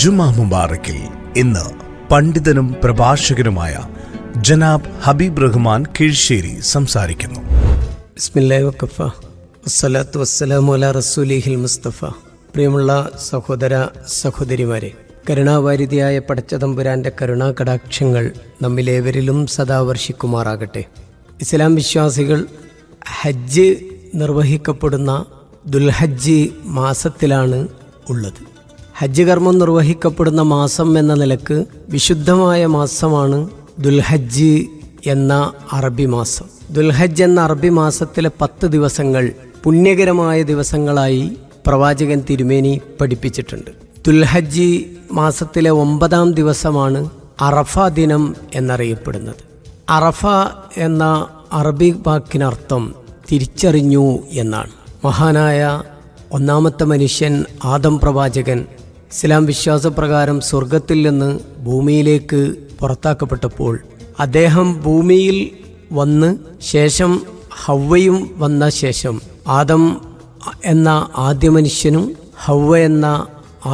ജുമാ മുബാറക്കിൽ ഇന്ന് പണ്ഡിതനും പ്രഭാഷകനുമായ ജനാബ് ഹബീബ് റഹ്മാൻ കീഴ്ശ്ശേരി സംസാരിക്കുന്നു. ബിസ്മില്ലാഹി വഖഫ വസ്സലാത്തു വസ്സലാമു അലാ റസൂലിഹിൽ മുസ്തഫ. പ്രിയമുള്ള സഹോദര സഹോദരിമാരെ, കരുണാവാരിധിയായ പടച്ചതമ്പുരാൻ്റെ കരുണാകടാക്ഷങ്ങൾ നമ്മിലേവരിലും സദാ വർഷിക്കുമാറാകട്ടെ. ഇസ്ലാം വിശ്വാസികൾ ഹജ്ജ് നിർവഹിക്കപ്പെടുന്ന ദുൽഹജ്ജ് മാസത്തിലാണ് ഉള്ളത്. ഹജ്ജ് കർമ്മം നിർവഹിക്കപ്പെടുന്ന മാസം എന്ന നിലക്ക് വിശുദ്ധമായ മാസമാണ് ദുൽഹജ്ജ് എന്ന അറബി മാസം. ദുൽഹജ്ജ് എന്ന അറബി മാസത്തിലെ 10 ദിവസങ്ങൾ പുണ്യകരമായ ദിവസങ്ങളായി പ്രവാചകൻ തിരുമേനി പഠിപ്പിച്ചിട്ടുണ്ട്. ദുൽഹജ്ജ് മാസത്തിലെ 9-ാം ദിവസമാണ് അറഫ ദിനം എന്നറിയപ്പെടുന്നത്. അറഫ എന്ന അറബി വാക്കിനർത്ഥം തിരിച്ചറിഞ്ഞു എന്നാണ്. മഹാനായ ഒന്നാമത്തെ മനുഷ്യൻ ആദം പ്രവാചകൻ ഇസ്ലാം വിശ്വാസപ്രകാരം സ്വർഗത്തിൽ നിന്ന് ഭൂമിയിലേക്ക് പുറത്താക്കപ്പെട്ടപ്പോൾ അദ്ദേഹം ഭൂമിയിൽ വന്ന് ശേഷം ഹവ്വയും വന്ന ശേഷം ആദം എന്ന ആദ്യ മനുഷ്യനും ഹവ്വ എന്ന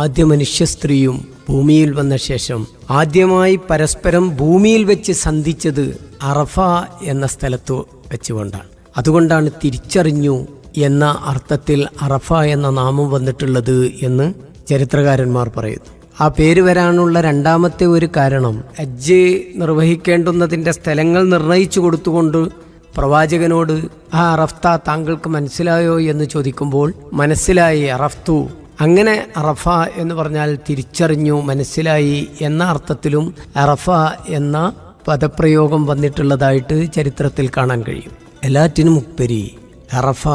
ആദ്യ മനുഷ്യ സ്ത്രീയും ഭൂമിയിൽ വന്ന ശേഷം ആദ്യമായി പരസ്പരം ഭൂമിയിൽ വെച്ച് സന്ധിച്ചത് അറഫ എന്ന സ്ഥലത്ത് വെച്ചുകൊണ്ടാണ്. അതുകൊണ്ടാണ് തിരിച്ചറിഞ്ഞു എന്ന അർത്ഥത്തിൽ അറഫ എന്ന നാമം വന്നിട്ടുള്ളത് എന്ന് ചരിത്രകാരന്മാർ പറയുന്നു. ആ പേര് വരാനുള്ള രണ്ടാമത്തെ ഒരു കാരണം ഹജ്ജ് നിർവഹിക്കേണ്ടുന്നതിൻ്റെ സ്ഥലങ്ങൾ നിർണയിച്ചു കൊടുത്തുകൊണ്ട് പ്രവാചകനോട് ആ അറഫ്ത താങ്കൾക്ക് മനസ്സിലായോ എന്ന് ചോദിക്കുമ്പോൾ മനസ്സിലായി അറഫ്തു, അങ്ങനെ അറഫ എന്ന് പറഞ്ഞാൽ തിരിച്ചറിഞ്ഞു, മനസ്സിലായി എന്ന അർത്ഥത്തിലും അറഫ എന്ന പദപ്രയോഗം വന്നിട്ടുള്ളതായിട്ട് ചരിത്രത്തിൽ കാണാൻ കഴിയും. എല്ലാറ്റിനും ഉപരി അറഫ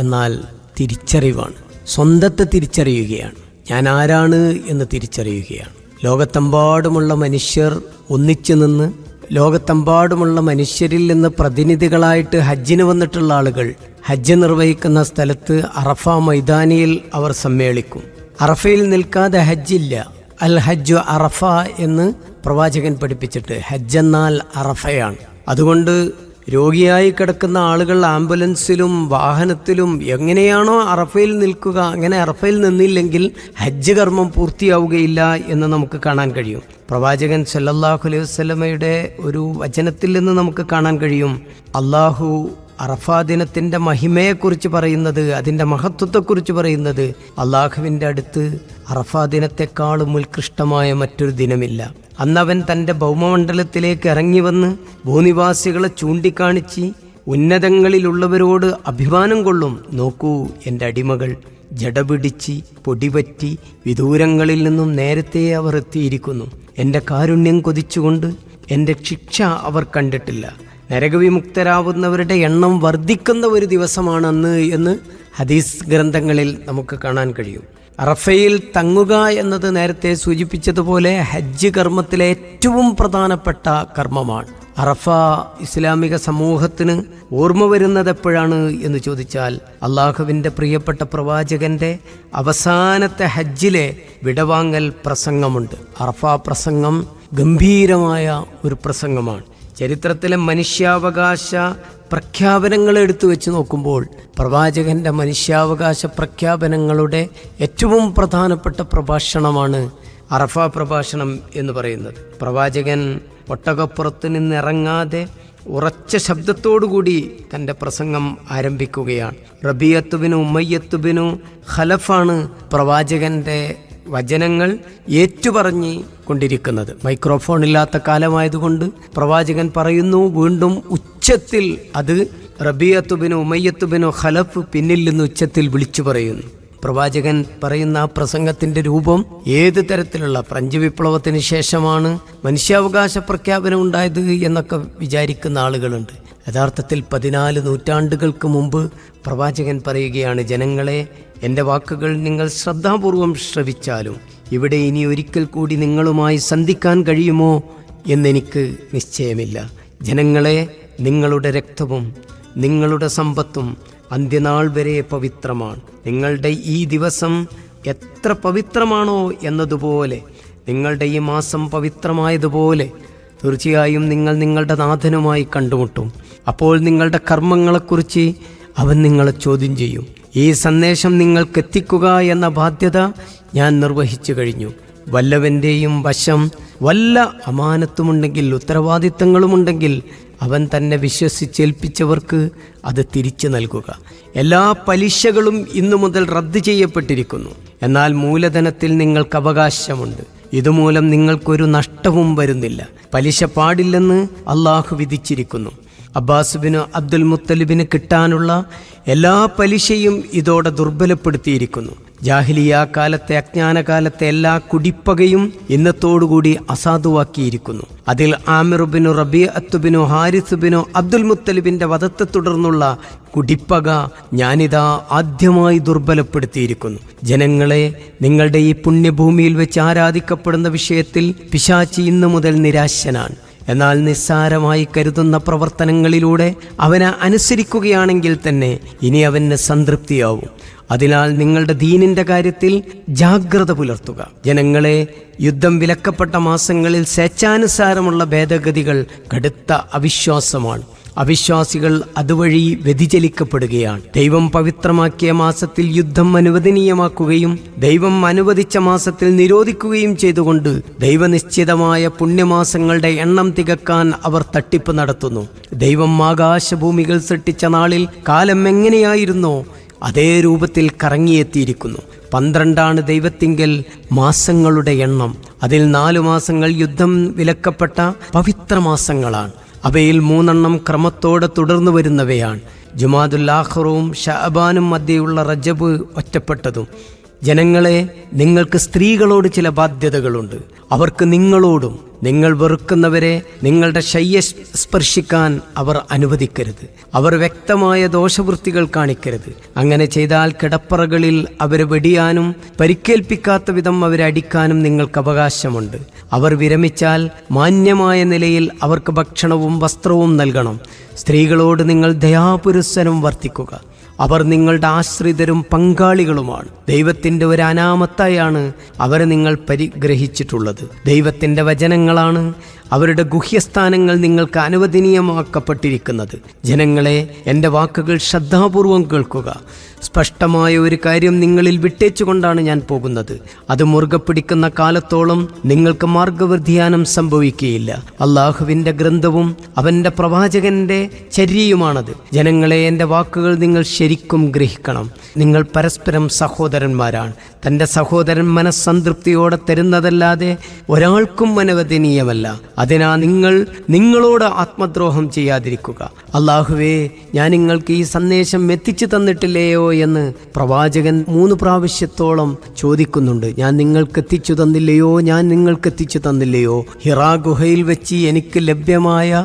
എന്നാൽ തിരിച്ചറിവാണ്. സ്വന്തത്തെ തിരിച്ചറിയുകയാണ്. ഞാൻ ആരാണ് എന്ന് തിരിച്ചറിയുകയാണ്. ലോകത്തെമ്പാടുമുള്ള മനുഷ്യർ ഒന്നിച്ചു നിന്ന് ലോകത്തെമ്പാടുമുള്ള മനുഷ്യരിൽ നിന്ന് പ്രതിനിധികളായിട്ട് ഹജ്ജിന് വന്നിട്ടുള്ള ആളുകൾ ഹജ്ജ് നിർവഹിക്കുന്ന സ്ഥലത്ത് അറഫ മൈതാനിയിൽ അവർ സമ്മേളിക്കും. അറഫയിൽ നിൽക്കാതെ ഹജ്ജില്ല. അൽ ഹജ്ജു അറഫ എന്ന് പ്രവാചകൻ പഠിപ്പിച്ചിട്ട് ഹജ്ജ് എന്നാൽ അറഫയാണ്. അതുകൊണ്ട് രോഗിയായി കിടക്കുന്ന ആളുകൾ ആംബുലൻസിലും വാഹനത്തിലും എങ്ങനെയാണോ അറഫയിൽ നിൽക്കുക, അങ്ങനെ അറഫയിൽ നിന്നില്ലെങ്കിൽ ഹജ്ജ് കർമ്മം പൂർത്തിയാവുകയില്ല എന്ന് നമുക്ക് കാണാൻ കഴിയും. പ്രവാചകൻ സല്ലല്ലാഹു അലൈഹി വസല്ലമയുടെ ഒരു വചനത്തിൽ നിന്ന് നമുക്ക് കാണാൻ കഴിയും, അള്ളാഹു അറഫാ ദിനത്തിൻ്റെ മഹിമയെക്കുറിച്ച് പറയുന്നത്, അതിൻ്റെ മഹത്വത്തെക്കുറിച്ച് പറയുന്നത്, അള്ളാഹുവിൻ്റെ അടുത്ത് അറഫാ ദിനത്തെക്കാളും ഉത്കൃഷ്ടമായ മറ്റൊരു ദിനമില്ല. അന്നവൻ തൻ്റെ ഭൗമമണ്ഡലത്തിലേക്ക് ഇറങ്ങി വന്ന് ഭൂനിവാസികളെ ചൂണ്ടിക്കാണിച്ച് ഉന്നതങ്ങളിലുള്ളവരോട് അഭിമാനം കൊള്ളും. നോക്കൂ, എൻ്റെ അടിമകൾ ജടപിടിച്ച് പൊടിപറ്റി വിദൂരങ്ങളിൽ നിന്നും നേരത്തെ അവർ എത്തിയിരിക്കുന്നു. എൻ്റെ കാരുണ്യം കൊതിച്ചുകൊണ്ട് എൻ്റെ ശിക്ഷ അവർ കണ്ടിട്ടില്ല. നരകവിമുക്തരാവുന്നവരുടെ എണ്ണം വർദ്ധിക്കുന്ന ഒരു ദിവസമാണെന്ന് എന്ന് ഹദീസ് ഗ്രന്ഥങ്ങളിൽ നമുക്ക് കാണാൻ കഴിയും. അറഫയിൽ തങ്ങുക എന്നത് നേരത്തെ സൂചിപ്പിച്ചതുപോലെ ഹജ്ജ് കർമ്മത്തിലെ ഏറ്റവും പ്രധാനപ്പെട്ട കർമ്മമാണ്. അറഫ ഇസ്ലാമിക സമൂഹത്തിന് ഓർമ്മ വരുന്നത് എപ്പോഴാണ് എന്ന് ചോദിച്ചാൽ അള്ളാഹുവിൻ്റെ പ്രിയപ്പെട്ട പ്രവാചകൻ്റെ അവസാനത്തെ ഹജ്ജിലെ വിടവാങ്ങൽ പ്രസംഗമുണ്ട്. അറഫ പ്രസംഗം ഗംഭീരമായ ഒരു പ്രസംഗമാണ്. ചരിത്രത്തിലെ മനുഷ്യാവകാശ പ്രഖ്യാപനങ്ങൾ എടുത്തു വെച്ച് നോക്കുമ്പോൾ പ്രവാചകൻ്റെ മനുഷ്യാവകാശ പ്രഖ്യാപനങ്ങളുടെ ഏറ്റവും പ്രധാനപ്പെട്ട പ്രഭാഷണമാണ് അറഫ പ്രഭാഷണം എന്ന് പറയുന്നത്. പ്രവാചകൻ ഒട്ടകപ്പുറത്ത് നിന്നിറങ്ങാതെ ഉറച്ച ശബ്ദത്തോടുകൂടി തൻ്റെ പ്രസംഗം ആരംഭിക്കുകയാണ്. റബീഅത്തുബിനു ഉമയ്യത്തുബിനു ഖലഫാണ് പ്രവാചകൻ്റെ വചനങ്ങൾ ഏറ്റുപറഞ്ഞ് കൊണ്ടിരിക്കുന്നത്. മൈക്രോഫോൺ ഇല്ലാത്ത കാലമായതുകൊണ്ട് പ്രവാചകൻ പറയുന്നു, വീണ്ടും ഉച്ചത്തിൽ. അത് റബീഅത്തുബിനു ഉമയ്യത്തുബിനു ഖലഫ് പിന്നിൽ നിന്ന് ഉച്ചത്തിൽ വിളിച്ചു പറയുന്നു. പ്രവാചകൻ പറയുന്ന ആ പ്രസംഗത്തിൻ്റെ രൂപം ഏത് തരത്തിലുള്ള, ഫ്രഞ്ച് വിപ്ലവത്തിന് ശേഷമാണ് മനുഷ്യാവകാശ പ്രഖ്യാപനം ഉണ്ടായത് എന്നൊക്കെ വിചാരിക്കുന്ന ആളുകളുണ്ട്. യഥാർത്ഥത്തിൽ 14 നൂറ്റാണ്ടുകൾക്ക് മുമ്പ് പ്രവാചകൻ പറയുകയാണ്, ജനങ്ങളെ, എൻ്റെ വാക്കുകൾ നിങ്ങൾ ശ്രദ്ധാപൂർവം ശ്രവിച്ചാലും ഇവിടെ ഇനി ഒരിക്കൽ കൂടി നിങ്ങളുമായി സന്ധിക്കാൻ കഴിയുമോ എന്നെനിക്ക് നിശ്ചയമില്ല. ജനങ്ങളെ, നിങ്ങളുടെ രക്തവും നിങ്ങളുടെ സമ്പത്തും അന്ത്യനാൾ വരെ പവിത്രമാണ്. നിങ്ങളുടെ ഈ ദിവസം എത്ര പവിത്രമാണോ എന്നതുപോലെ, നിങ്ങളുടെ ഈ മാസം പവിത്രമായതുപോലെ തീർച്ചയായും നിങ്ങൾ നിങ്ങളുടെ നാഥനുമായി കണ്ടുമുട്ടും. അപ്പോൾ നിങ്ങളുടെ കർമ്മങ്ങളെക്കുറിച്ച് അവൻ നിങ്ങളെ ചോദ്യം ചെയ്യും. ഈ സന്ദേശം നിങ്ങൾക്കെത്തിക്കുക എന്ന ബാധ്യത ഞാൻ നിർവഹിച്ചു കഴിഞ്ഞു. വല്ലവൻ്റെയും വശം വല്ല അമാനത്തുമുണ്ടെങ്കിൽ, ഉത്തരവാദിത്തങ്ങളുമുണ്ടെങ്കിൽ അവൻ തന്നെ വിശ്വസിച്ചേൽപ്പിച്ചവർക്ക് അത് തിരിച്ചു നൽകുക. എല്ലാ പലിശകളും ഇന്നു മുതൽ റദ്ദ് ചെയ്യപ്പെട്ടിരിക്കുന്നു. എന്നാൽ മൂലധനത്തിൽ നിങ്ങൾക്ക് അവകാശമുണ്ട്. ഇതുമൂലം നിങ്ങൾക്കൊരു നഷ്ടവും വരുന്നില്ല. പലിശ പാടില്ലെന്ന് അള്ളാഹു വിധിച്ചിരിക്കുന്നു. അബ്ബാസ് ബിൻ അബ്ദുൽ മുത്തലിബിന് കിട്ടാനുള്ള എല്ലാ പലിശയും ഇതോടെ ദുർബലപ്പെടുത്തിയിരിക്കുന്നു. ജാഹിലിയ കാലത്തെ, അജ്ഞാനകാലത്തെ എല്ലാ കുടിപ്പകയും ഇന്നത്തോടുകൂടി അസാധുവാക്കിയിരിക്കുന്നു. അതിൽ ആമിർ ബിനു റബീഅത്ത് ബിനു ഹാരിസ് ബിനു അബ്ദുൽ മുത്തലിബിന്റെ വധത്തെ തുടർന്നുള്ള കുടിപ്പക ഞാനിതാ ആദ്യമായി ദുർബലപ്പെടുത്തിയിരിക്കുന്നു. ജനങ്ങളെ, നിങ്ങളുടെ ഈ പുണ്യഭൂമിയിൽ വെച്ച് ആരാധിക്കപ്പെടുന്ന വിഷയത്തിൽ പിശാചി ഇന്നു മുതൽ നിരാശനാണ്. എന്നാൽ നിസ്സാരമായി കരുതുന്ന പ്രവർത്തനങ്ങളിലൂടെ അവനെ അനുസരിക്കുകയാണെങ്കിൽ തന്നെ ഇനി അവന് സംതൃപ്തിയാവും. അതിനാൽ നിങ്ങളുടെ ദീനിന്റെ കാര്യത്തിൽ ജാഗ്രത പുലർത്തുക. ജനങ്ങളെ, യുദ്ധം വിലക്കപ്പെട്ട മാസങ്ങളിൽ സ്വേച്ഛാനുസാരമുള്ള ഭേദഗതികൾ കടുത്ത അവിശ്വാസമാണ്. അവിശ്വാസികൾ അതുവഴി വ്യതിചലിക്കപ്പെടുകയാണ്. ദൈവം പവിത്രമാക്കിയ മാസത്തിൽ യുദ്ധം അനുവദനീയമാക്കുകയും ദൈവം അനുവദിച്ച മാസത്തിൽ നിരോധിക്കുകയും ചെയ്തുകൊണ്ട് ദൈവനിശ്ചിതമായ പുണ്യമാസങ്ങളുടെ എണ്ണം തികക്കാൻ അവർ തട്ടിപ്പ് നടത്തുന്നു. ദൈവം ആകാശഭൂമികൾ സൃഷ്ടിച്ച നാളിൽ കാലം എങ്ങനെയായിരുന്നോ അതേ രൂപത്തിൽ കറങ്ങിയെത്തിയിരിക്കുന്നു. 12 ദൈവത്തിങ്കൽ മാസങ്ങളുടെ എണ്ണം. അതിൽ 4 മാസങ്ങൾ യുദ്ധം വിലക്കപ്പെട്ട പവിത്ര മാസങ്ങളാണ്. അവയിൽ 3 ക്രമത്തോടെ തുടർന്നു വരുന്നവയാണ്. ജുമാദുൽ ആഖിറും ശഅബാനും മധ്യയുള്ള റജബ് ഒറ്റപ്പെട്ടതും. ജനങ്ങളെ, നിങ്ങൾക്ക് സ്ത്രീകളോട് ചില ബാധ്യതകളുണ്ട്. അവർക്ക് നിങ്ങളോടും, നിങ്ങൾ വെറുക്കുന്നവരെ നിങ്ങളുടെ ശയ്യ സ്പർശിക്കാൻ അവർ അനുവദിക്കരുത്. അവർ വ്യക്തമായ ദോഷവൃത്തികൾ കാണിക്കരുത്. അങ്ങനെ ചെയ്താൽ കിടപ്പറകളിൽ അവരെ വെടിയാനും പരിക്കേൽപ്പിക്കാത്ത വിധം അവരെ അടിക്കാനും നിങ്ങൾക്ക് അവകാശമുണ്ട്. അവർ വിരമിച്ചാൽ മാന്യമായ നിലയിൽ അവർക്ക് ഭക്ഷണവും വസ്ത്രവും നൽകണം. സ്ത്രീകളോട് നിങ്ങൾ ദയാപുരസ്സരം വർത്തിക്കുക. അവർ നിങ്ങളുടെ ആശ്രിതരും പങ്കാളികളുമാണ്. ദൈവത്തിൻ്റെ ഒരു അനാമത്തായാണ് അവരെ നിങ്ങൾ പരിഗ്രഹിച്ചിട്ടുള്ളത്. ദൈവത്തിൻ്റെ വചനങ്ങളാണ് അവരുടെ ഗുഹ്യസ്ഥാനങ്ങൾ നിങ്ങൾക്ക് അനുവദനീയമാക്കപ്പെട്ടിരിക്കുന്നത്. ജനങ്ങളെ, എൻ്റെ വാക്കുകൾ ശ്രദ്ധാപൂർവം കേൾക്കുക. സ്പഷ്ടമായ ഒരു കാര്യം നിങ്ങളിൽ വിട്ടേച്ചുകൊണ്ടാണ് ഞാൻ പോകുന്നത്. അത് മുറുകെ പിടിക്കുന്ന കാലത്തോളം നിങ്ങൾക്ക് മാർഗവ്യതിയാനം സംഭവിക്കുകയില്ല. അള്ളാഹുവിൻ്റെ ഗ്രന്ഥവും അവൻ്റെ പ്രവാചകന്റെ ചര്യയുമാണത്. ജനങ്ങളെ, എൻ്റെ വാക്കുകൾ നിങ്ങൾ ശരിക്കും ഗ്രഹിക്കണം. നിങ്ങൾ പരസ്പരം സഹോദരന്മാരാണ്. തൻ്റെ സഹോദരൻ മനസ്സംതൃപ്തിയോടെ തരുന്നതല്ലാതെ ഒരാൾക്കും അനുവദനീയമല്ല. അതിനാൽ നിങ്ങളോട് ആത്മദ്രോഹം ചെയ്യാതിരിക്കുക. അള്ളാഹുവേ, ഞാൻ നിങ്ങൾക്ക് ഈ സന്ദേശം എത്തിച്ചു തന്നിട്ടില്ലയോ എന്ന് പ്രവാചകൻ 3 പ്രാവശ്യത്തോളം ചോദിക്കുന്നുണ്ട്. ഞാൻ നിങ്ങൾക്ക് എത്തിച്ചു തന്നില്ലയോ? ഹിറാ ഗുഹയിൽ വെച്ച് എനിക്ക് ലഭ്യമായ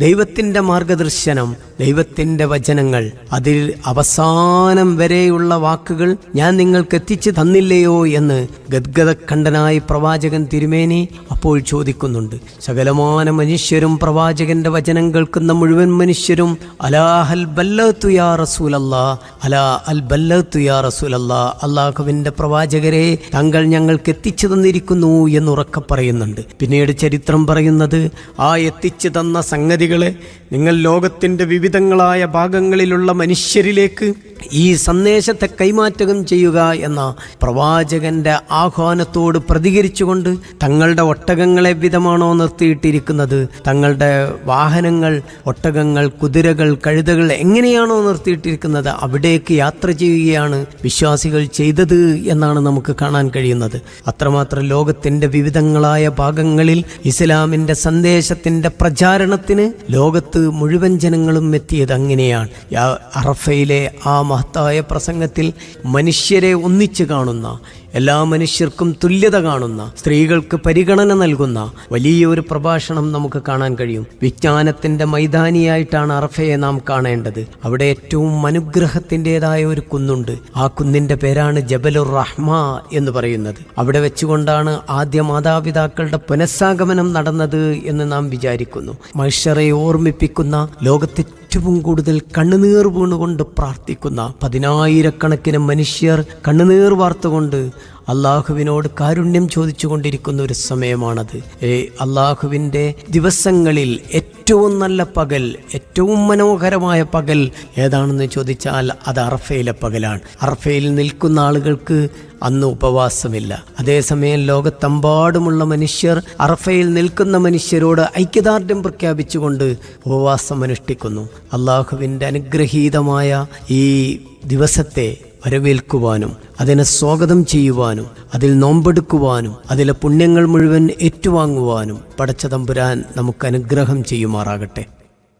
ദൈവത്തിൻ്റെ മാർഗദർശനം, ദൈവത്തിൻ്റെ വചനങ്ങൾ, അതിൽ അവസാനം വരെയുള്ള വാക്കുകൾ ഞാൻ നിങ്ങൾക്ക് എത്തിച്ചു തന്നില്ലയോ എന്ന് ഗദ്ഗദക്കണ്ഠനായി പ്രവാചകൻ തിരുമേനി അപ്പോൾ ചോദിക്കുന്നുണ്ട്. സകലമാന മനുഷ്യരും പ്രവാചകന്റെ വചനം കേൾക്കുന്ന മുഴുവൻ മനുഷ്യരും അലാ ഹൽ ബല്ലഗ്തു യാ റസൂലല്ലാ, അലാ അൽ ബല്ലഗ്തു യാ റസൂലല്ലാ, അല്ലാഹുവിൻ്റെ പ്രവാചകരെ, താങ്കൾ ഞങ്ങൾക്ക് എത്തിച്ചു തന്നിരിക്കുന്നു എന്നുറക്കെ പറയുന്നുണ്ട്. പിന്നീട് ചരിത്രം പറയുന്നത്, ആ എത്തിച്ചു തന്ന സംഗതികളെ നിങ്ങൾ ലോകത്തിൻ്റെ വിവിധങ്ങളായ ഭാഗങ്ങളിലുള്ള മനുഷ്യരിലേക്ക് ഈ സന്ദേശത്തെ കൈമാറ്റം ചെയ്യുക എന്ന പ്രവാചകന്റെ ആഹ്വാനത്തോട് പ്രതികരിച്ചുകൊണ്ട് തങ്ങളുടെ ഒട്ടകങ്ങളെ വിധമാണോ നിർത്തിയിട്ടിരിക്കുന്നത്, തങ്ങളുടെ വാഹനങ്ങൾ, ഒട്ടകങ്ങൾ, കുതിരകൾ, കഴുതകൾ എങ്ങനെയാണോ നിർത്തിയിട്ടിരിക്കുന്നത് അവിടേക്ക് യാത്ര ചെയ്യുകയാണ് വിശ്വാസികൾ ചെയ്തത് എന്നാണ് നമുക്ക് കാണാൻ കഴിയുന്നത്. അത്രമാത്രം ലോകത്തിൻ്റെ വിവിധങ്ങളായ ഭാഗങ്ങളിൽ ഇസ്ലാമിൻ്റെ സന്ദേശത്തിൻ്റെ പ്രചാരണത്തിന് ലോകത്ത് മുഴുവൻ ജനങ്ങളും എത്തിയത് അങ്ങനെയാണ്. അറഫയിലെ ആ മഹത്തായ പ്രസംഗത്തിൽ മനുഷ്യരെ ഒന്നിച്ചു കാണുന്ന, എല്ലാ മനുഷ്യർക്കും തുല്യത കാണുന്ന, സ്ത്രീകൾക്ക് പരിഗണന നൽകുന്ന വലിയൊരു പ്രഭാഷണം നമുക്ക് കാണാൻ കഴിയും. വിജ്ഞാനത്തിൻ്റെ മൈതാനിയായിട്ടാണ് അറഫയെ നാം കാണേണ്ടത്. അവിടെ ഏറ്റവും അനുഗ്രഹത്തിൻ്റെതായ ഒരു കുന്നുണ്ട്. ആ കുന്നിൻ്റെ പേരാണ് ജബലുർ റഹ്മ എന്ന് പറയുന്നത്. അവിടെ വെച്ചുകൊണ്ടാണ് ആദ്യ മാതാപിതാക്കളുടെ പുനഃസാഗമനം നടന്നത് എന്ന് നാം വിചാരിക്കുന്നു. മനുഷ്യരെ ഓർമ്മിപ്പിക്കുന്ന, ലോകത്തെ ഏറ്റവും കൂടുതൽ കണ്ണുനീർ വീണുകൊണ്ട് പ്രാർത്ഥിക്കുന്ന 10,000-കണക്കിന് മനുഷ്യർ കണ്ണുനീർ വാർത്തുകൊണ്ട് അള്ളാഹുവിനോട് കാരുണ്യം ചോദിച്ചു കൊണ്ടിരിക്കുന്ന ഒരു സമയമാണത്. അള്ളാഹുവിൻ്റെ ദിവസങ്ങളിൽ ഏറ്റവും ഏറ്റവും നല്ല പകൽ, ഏറ്റവും മനോഹരമായ പകൽ ഏതാണെന്ന് ചോദിച്ചാൽ അത് അറഫയിലെ പകലാണ്. അറഫയിൽ നിൽക്കുന്ന ആളുകൾക്ക് അന്ന് ഉപവാസമില്ല. അതേസമയം ലോകത്തെമ്പാടുമുള്ള മനുഷ്യർ അറഫയിൽ നിൽക്കുന്ന മനുഷ്യരോട് ഐക്യദാർഢ്യം പ്രഖ്യാപിച്ചുകൊണ്ട് ഉപവാസം അനുഷ്ഠിക്കുന്നു. അള്ളാഹുവിൻ്റെ അനുഗ്രഹീതമായ ഈ ദിവസത്തെ വരവേൽക്കുവാനും അതിനെ സ്വാഗതം ചെയ്യുവാനും അതിൽ നോമ്പെടുക്കുവാനും അതിലെ പുണ്യങ്ങൾ മുഴുവൻ ഏറ്റുവാങ്ങുവാനും പടച്ച തമ്പുരാൻ നമുക്ക് അനുഗ്രഹം ചെയ്യുമാറാകട്ടെ.